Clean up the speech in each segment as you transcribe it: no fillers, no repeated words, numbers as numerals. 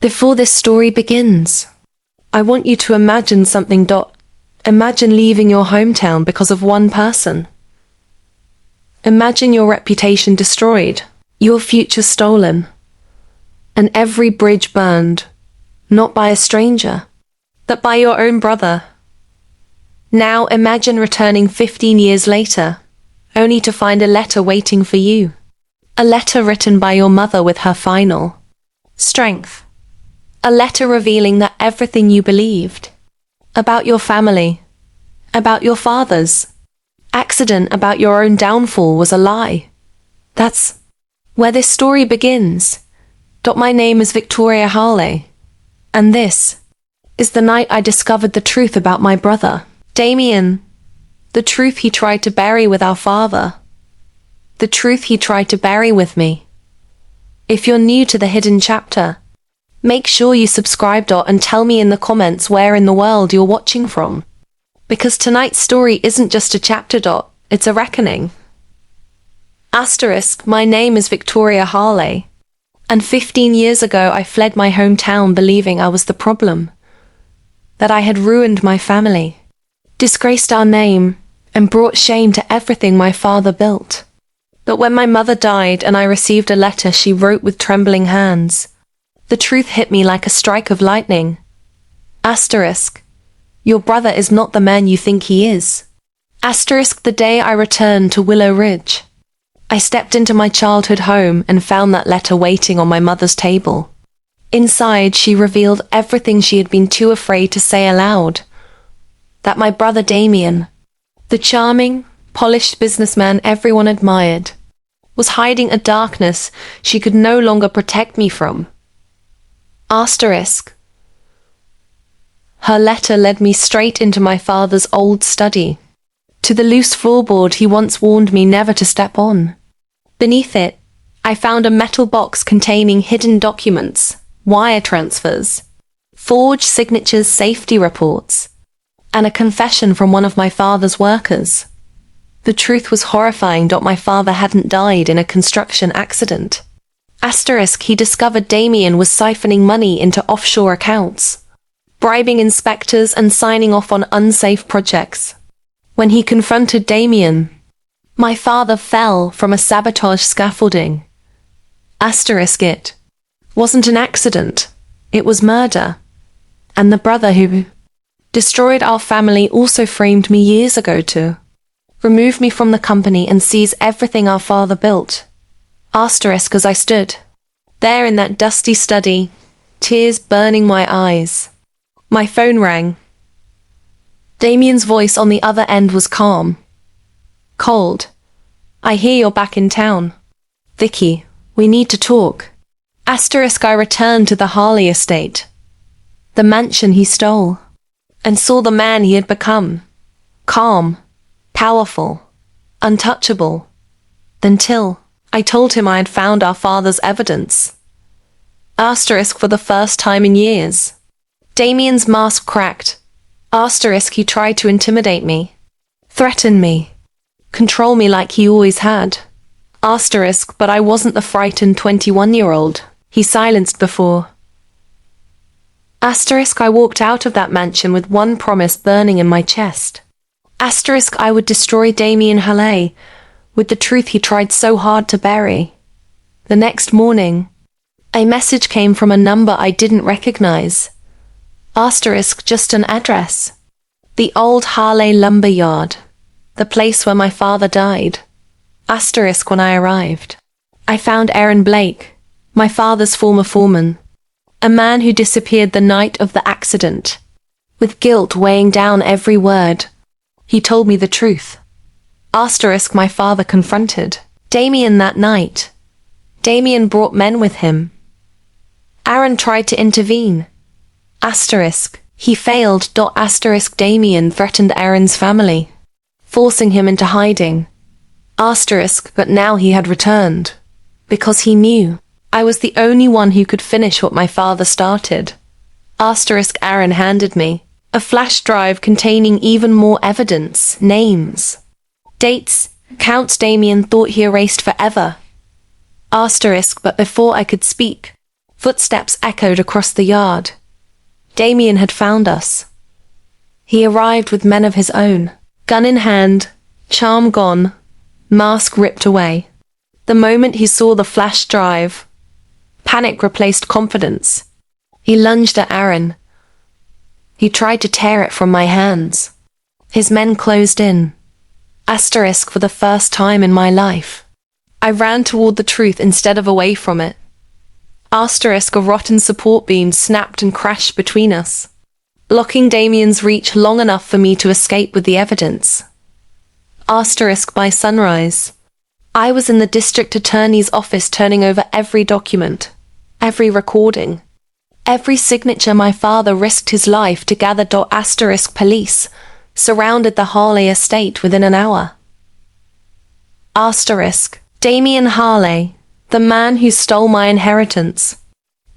Before this story begins, I want you to imagine something. Imagine leaving your hometown because of one person. Imagine your reputation destroyed, your future stolen, and every bridge burned, not by a stranger, but by your own brother. Now imagine returning 15 years later, only to find a letter waiting for you. A letter written by your mother with her final strength. A letter revealing that everything you believed about your family, about your father's accident, about your own downfall was a lie. That's where this story begins. My name is Victoria Harley, and this is the night I discovered the truth about my brother, Damien. The truth he tried to bury with our father. The truth he tried to bury with me. If you're new to the hidden chapter, make sure you subscribe. And tell me in the comments where in the world you're watching from. Because tonight's story isn't just a chapter. It's a reckoning. Asterisk, my name is Victoria Harley. And 15 years ago I fled my hometown believing I was the problem. That I had ruined my family, disgraced our name, and brought shame to everything my father built. But when my mother died and I received a letter she wrote with trembling hands, the truth hit me like a strike of lightning. Asterisk, your brother is not the man you think he is. Asterisk, the day I returned to Willow Ridge, I stepped into my childhood home and found that letter waiting on my mother's table. Inside, she revealed everything she had been too afraid to say aloud. That my brother Damien, the charming, polished businessman everyone admired, was hiding a darkness she could no longer protect me from. Asterisk. Her letter led me straight into my father's old study, to the loose floorboard he once warned me never to step on. Beneath it, I found a metal box containing hidden documents, wire transfers, forged signatures, safety reports, and a confession from one of my father's workers. The truth was horrifying. My father hadn't died in a construction accident. Asterisk, he discovered Damien was siphoning money into offshore accounts, bribing inspectors and signing off on unsafe projects. When he confronted Damien, my father fell from a sabotage scaffolding. Asterisk, it wasn't an accident. It was murder. And the brother who destroyed our family also framed me years ago to remove me from the company and seize everything our father built. Asterisk, as I stood there in that dusty study, tears burning my eyes, my phone rang. Damien's voice on the other end was calm. Cold. I hear you're back in town. Vicky, we need to talk. Asterisk, I returned to the Harley estate, the mansion he stole, and saw the man he had become. Calm, powerful, untouchable. Until I told him I had found our father's evidence. Asterisk, for the first time in years. Damien's mask cracked. Asterisk, he tried to intimidate me, threaten me, control me like he always had. Asterisk, but I wasn't the frightened 21-year-old he silenced before. Asterisk, I walked out of that mansion with one promise burning in my chest. Asterisk, I would destroy Damien Harley with the truth he tried so hard to bury. The next morning, a message came from a number I didn't recognize. Asterisk, just an address. The old Harley lumber yard, the place where my father died. Asterisk, when I arrived, I found Aaron Blake, my father's former foreman, a man who disappeared the night of the accident, with guilt weighing down every word. He told me the truth. Asterisk, my father confronted Damien that night. Damien brought men with him. Aaron tried to intervene. Asterisk, he failed. Asterisk, Damien threatened Aaron's family, forcing him into hiding. Asterisk, but now he had returned, because he knew I was the only one who could finish what my father started. Asterisk, Aaron handed me a flash drive containing even more evidence, names, dates, accounts Damien thought he erased forever. Asterisk, but before I could speak, Footsteps echoed across the yard. Damien had found us. He arrived with men of his own, gun in hand, charm gone, mask ripped away. The moment he saw the flash drive, panic replaced confidence. He lunged at Aaron. He tried to tear it from my hands. His men closed in. Asterisk for the first time in my life. I ran toward the truth instead of away from it. Asterisk, a rotten support beam snapped and crashed between us, blocking Damien's reach long enough for me to escape with the evidence. Asterisk, by sunrise, I was in the district attorney's office turning over every document, every recording, every signature my father risked his life to gather. Asterisk police surrounded the Harley estate within an hour. Asterisk, Damien Harley, the man who stole my inheritance,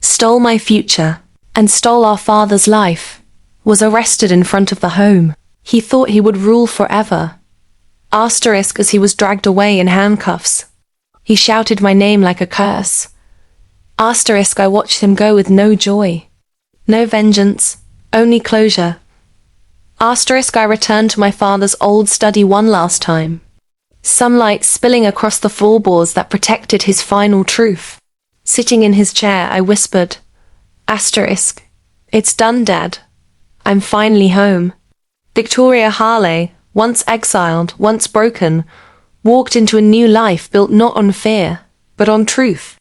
stole my future, and stole our father's life, was arrested in front of the home. He thought he would rule forever. Asterisk, as he was dragged away in handcuffs, he shouted my name like a curse. Asterisk, I watched him go with no joy, no vengeance, only closure. Asterisk, I returned to my father's old study one last time, sunlight spilling across the floorboards that protected his final truth. Sitting in his chair, I whispered, Asterisk, it's done, Dad. I'm finally home. Victoria Harley, once exiled, once broken, walked into a new life built not on fear, but on truth.